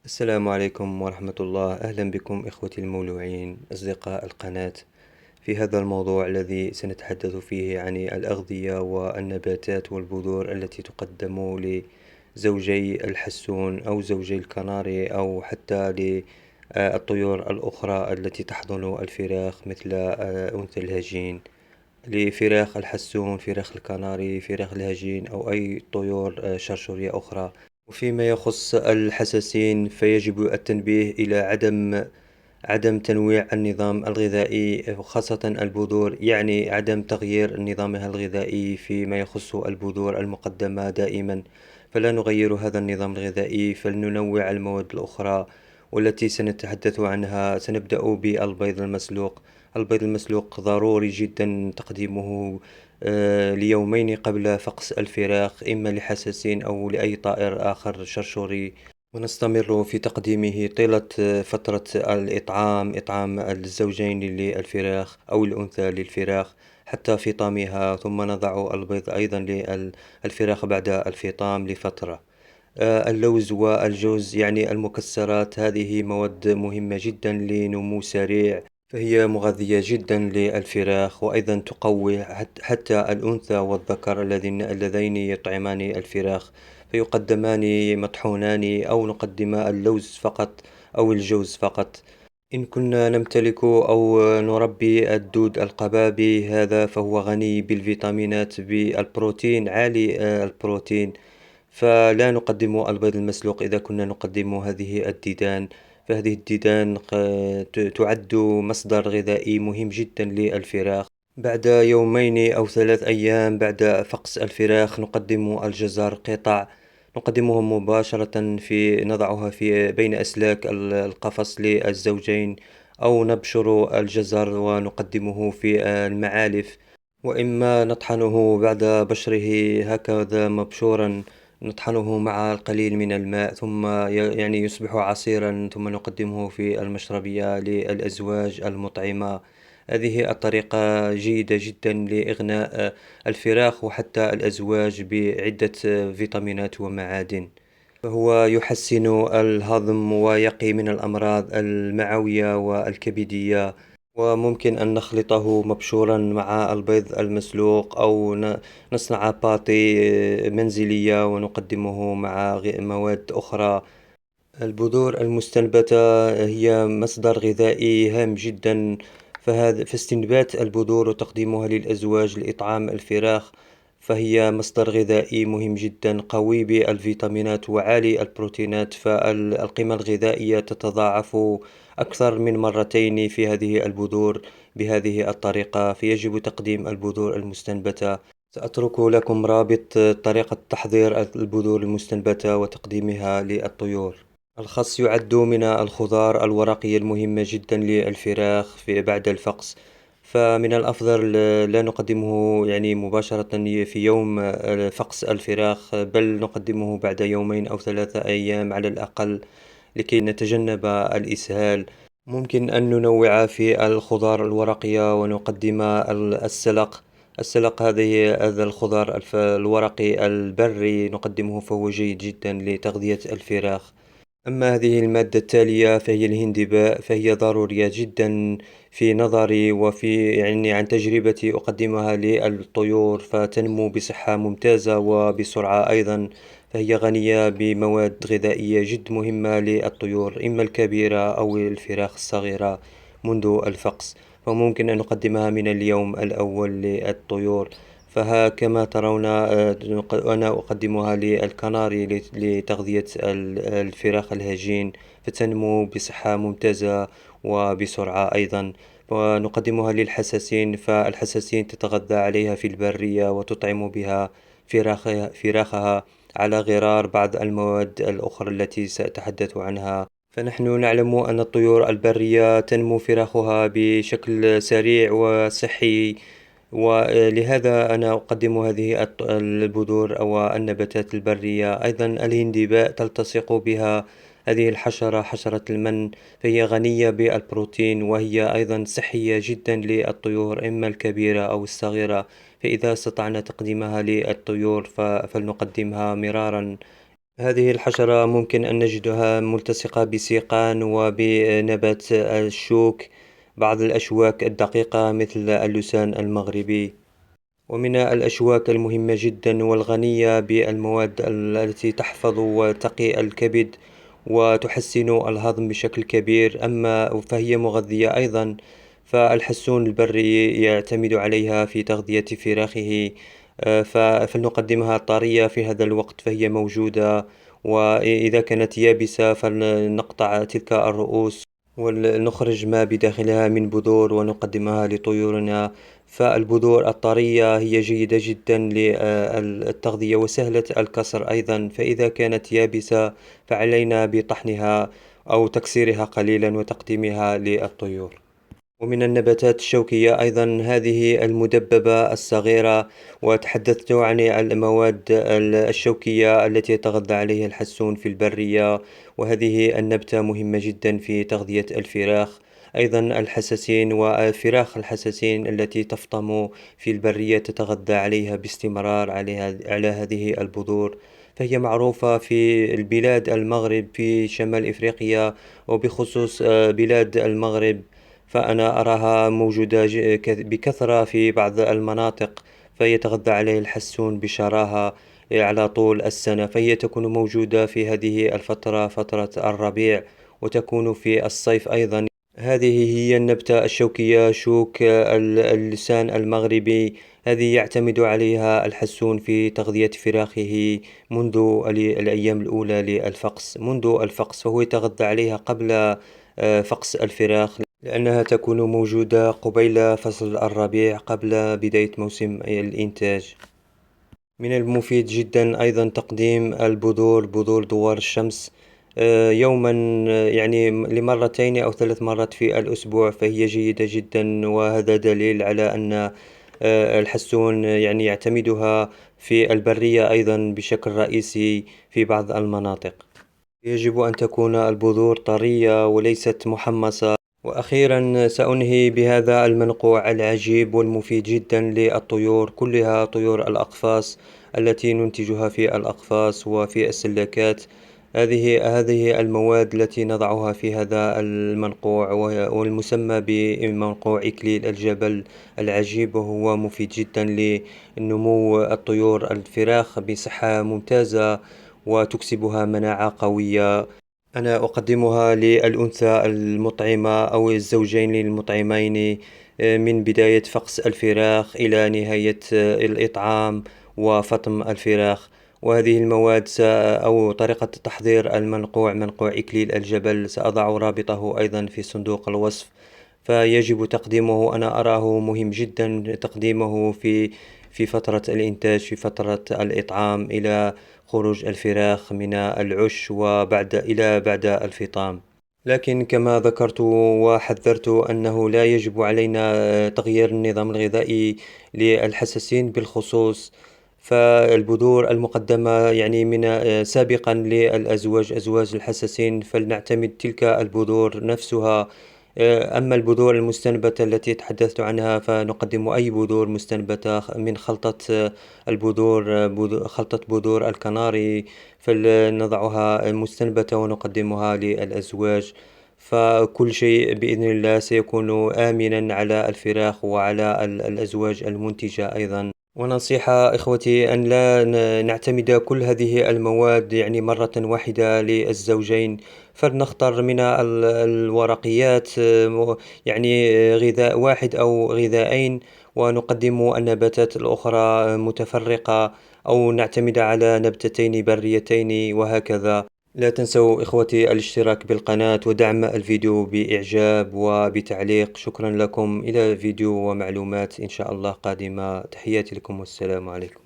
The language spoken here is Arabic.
السلام عليكم ورحمة الله. أهلا بكم إخوتي المولوعين أصدقاء القناة. في هذا الموضوع الذي سنتحدث فيه عن الأغذية والنباتات والبذور التي تقدم لزوجي الحسون أو زوجي الكناري أو حتى للطيور الأخرى التي تحضن الفراخ مثل أنثى الهجين، لفراخ الحسون، فراخ الكناري، فراخ الهجين أو أي طيور شرشرية أخرى. وفيما يخص الحساسين فيجب التنبيه إلى عدم تنويع النظام الغذائي وخاصة البذور، يعني عدم تغيير نظامها الغذائي فيما يخص البذور المقدمة دائما. فلا نغير هذا النظام الغذائي، فلننوع المواد الأخرى والتي سنتحدث عنها. سنبدأ بالبيض المسلوق. البيض المسلوق ضروري جدا تقديمه ليومين قبل فقس الفراخ، إما لحساسين أو لأي طائر آخر شرشوري. ونستمر في تقديمه طيلة فترة إطعام الزوجين للفراخ أو الأنثى للفراخ حتى فطامها، ثم نضع البيض أيضا للفراخ بعد الفطام لفترة. اللوز والجوز يعني المكسرات، هذه مواد مهمة جدا لنمو سريع، فهي مغذية جدا للفراخ، وأيضا تقوي حتى الأنثى والذكر اللذين يطعمان الفراخ، فيقدمان مطحونان أو نقدم اللوز فقط أو الجوز فقط. إن كنا نمتلك أو نربي الدود القبابي، هذا فهو غني بالفيتامينات، بالبروتين عالي البروتين، فلا نقدم البيض المسلوق إذا كنا نقدم هذه الديدان. فهذه الديدان تعد مصدر غذائي مهم جدا للفراخ. بعد يومين أو 3 أيام بعد فقس الفراخ نقدم الجزر قطع، نقدمه مباشرة، نضعها في بين أسلاك القفص للزوجين، أو نبشر الجزر ونقدمه في المعالف، وإما نطحنه بعد بشره هكذا مبشورا، نطحنه مع القليل من الماء ثم يعني يصبح عصيرا، ثم نقدمه في المشربية للأزواج المطعمة. هذه الطريقة جيدة جدا لإغناء الفراخ وحتى الأزواج بعدة فيتامينات ومعادن، فهو يحسن الهضم ويقي من الأمراض المعوية والكبدية. وممكن أن نخلطه مبشورا مع البيض المسلوق، أو نصنع باتي منزلية ونقدمه مع مواد أخرى. البذور المستنبتة هي مصدر غذائي هام جدا، فاستنبات البذور وتقديمها للأزواج لإطعام الفراخ، فهي مصدر غذائي مهم جدا قوي بالفيتامينات وعالي البروتينات، فالقيمة الغذائية تتضاعف أكثر من مرتين في هذه البذور بهذه الطريقة، فيجب تقديم البذور المستنبتة. سأترك لكم رابط طريقة تحضير البذور المستنبتة وتقديمها للطيور. الخس يعد من الخضار الورقية المهمة جدا للفراخ بعد الفقس، فمن الأفضل لا نقدمه يعني مباشرة في يوم فقس الفراخ، بل نقدمه بعد يومين أو 3 أيام على الأقل لكي نتجنب الإسهال. ممكن أن ننوع في الخضار الورقية ونقدم السلق. هذا الخضار الورقي البري نقدمه، فهو جيد جدا لتغذية الفراخ. أما هذه المادة التالية فهي الهندباء، فهي ضرورية جدا في نظري، وفي يعني عن تجربتي أقدمها للطيور، فتنمو بصحة ممتازة وبسرعة أيضا، فهي غنية بمواد غذائية جد مهمة للطيور، إما الكبيرة أو الفراخ الصغيرة منذ الفقس، فممكن أن نقدمها من اليوم الأول للطيور. فها كما ترون أنا أقدمها للكناري لتغذية الفراخ الهجين، فتنمو بصحة ممتازة وبسرعة أيضا. ونقدمها للحساسين، فالحساسين تتغذى عليها في البرية وتطعم بها فراخها على غرار بعض المواد الأخرى التي سأتحدث عنها. فنحن نعلم أن الطيور البرية تنمو فراخها بشكل سريع وصحي، ولهذا أنا أقدم هذه البذور أو النباتات البرية. أيضا الهندباء تلتصق بها هذه الحشرة، حشرة المن، فهي غنية بالبروتين، وهي أيضا صحية جدا للطيور إما الكبيرة أو الصغيرة، فإذا استطعنا تقديمها للطيور فلنقدمها مرارا. هذه الحشرة ممكن أن نجدها ملتصقة بسيقان وبنبات الشوك، بعض الأشواك الدقيقة مثل اللسان المغربي. ومن الأشواك المهمة جدا والغنية بالمواد التي تحفظ وتقي الكبد وتحسن الهضم بشكل كبير، أما فهي مغذية أيضا. فالحسون البري يعتمد عليها في تغذية فراخه، فلنقدمها طرية في هذا الوقت فهي موجودة، وإذا كانت يابسة فلنقطع تلك الرؤوس ونخرج ما بداخلها من بذور ونقدمها لطيورنا. فالبذور الطرية هي جيدة جدا للتغذية وسهلة الكسر أيضا، فإذا كانت يابسة فعلينا بطحنها أو تكسيرها قليلا وتقديمها للطيور. ومن النباتات الشوكية أيضا هذه المدببة الصغيرة، وتحدثت عن المواد الشوكية التي يتغذى عليها الحسون في البرية، وهذه النبتة مهمة جدا في تغذية الفراخ. أيضا الحساسين وفراخ الحساسين التي تفطم في البرية تتغذى عليها باستمرار على هذه البذور، فهي معروفة في البلاد المغرب في شمال إفريقيا، وبخصوص بلاد المغرب. فأنا أراها موجودة بكثرة في بعض المناطق، فيتغذى عليه الحسون بشراهة على طول السنة، فهي تكون موجودة في هذه الفترة، فترة الربيع، وتكون في الصيف أيضا. هذه هي النبتة الشوكية، شوك اللسان المغربي. هذه يعتمد عليها الحسون في تغذية فراخه منذ الأيام الأولى للفقس، منذ الفقس، فهو يتغذى عليها قبل فقس الفراخ، لأنها تكون موجودة قبيل فصل الربيع قبل بداية موسم الإنتاج. من المفيد جدا أيضا تقديم البذور، بذور دوار الشمس، يوما، يعني لمرتين أو 3 مرات في الأسبوع، فهي جيدة جدا، وهذا دليل على أن الحسون يعني يعتمدها في البرية أيضا بشكل رئيسي في بعض المناطق. يجب أن تكون البذور طرية وليست محمصة. وأخيرا سأنهي بهذا المنقوع العجيب والمفيد جدا للطيور كلها، طيور الأقفاص التي ننتجها في الأقفاص وفي السلكات. هذه المواد التي نضعها في هذا المنقوع، والمسمى بمنقوع إكليل الجبل العجيب، وهو مفيد جدا لنمو الطيور الفراخ بصحة ممتازة، وتكسبها مناعة قوية. أنا أقدمها للأنثى المطعمة أو الزوجين المطعمين، من بداية فقس الفراخ إلى نهاية الإطعام وفطم الفراخ. وهذه المواد أو طريقة تحضير المنقوع، منقوع إكليل الجبل، سأضع رابطه أيضا في صندوق الوصف. فيجب تقديمه، أنا أراه مهم جدا تقديمه في فترة الإنتاج، في فترة الإطعام إلى خروج الفراخ من العش بعد الفطام. لكن كما ذكرت وحذرت أنه لا يجب علينا تغيير النظام الغذائي للحساسين بالخصوص. فالبذور المقدمة يعني من سابقا أزواج الحساسين، فلنعتمد تلك البذور نفسها. أما البذور المستنبتة التي تحدثت عنها فنقدم أي بذور مستنبتة من خلطة خلطة بذور الكناري، فلنضعها مستنبتة ونقدمها للأزواج. فكل شيء بإذن الله سيكون آمنا على الفراخ وعلى الأزواج المنتجة أيضا. ونصيحة إخوتي أن لا نعتمد كل هذه المواد يعني مرة واحدة للزوجين، فلنختار من الورقيات، يعني غذاء واحد أو غذاءين، ونقدم النباتات الأخرى متفرقة، أو نعتمد على نبتتين بريتين وهكذا. لا تنسوا إخوتي الاشتراك بالقناة ودعم الفيديو بإعجاب وبتعليق. شكرا لكم، إلى فيديو ومعلومات إن شاء الله قادمة. تحياتي لكم والسلام عليكم.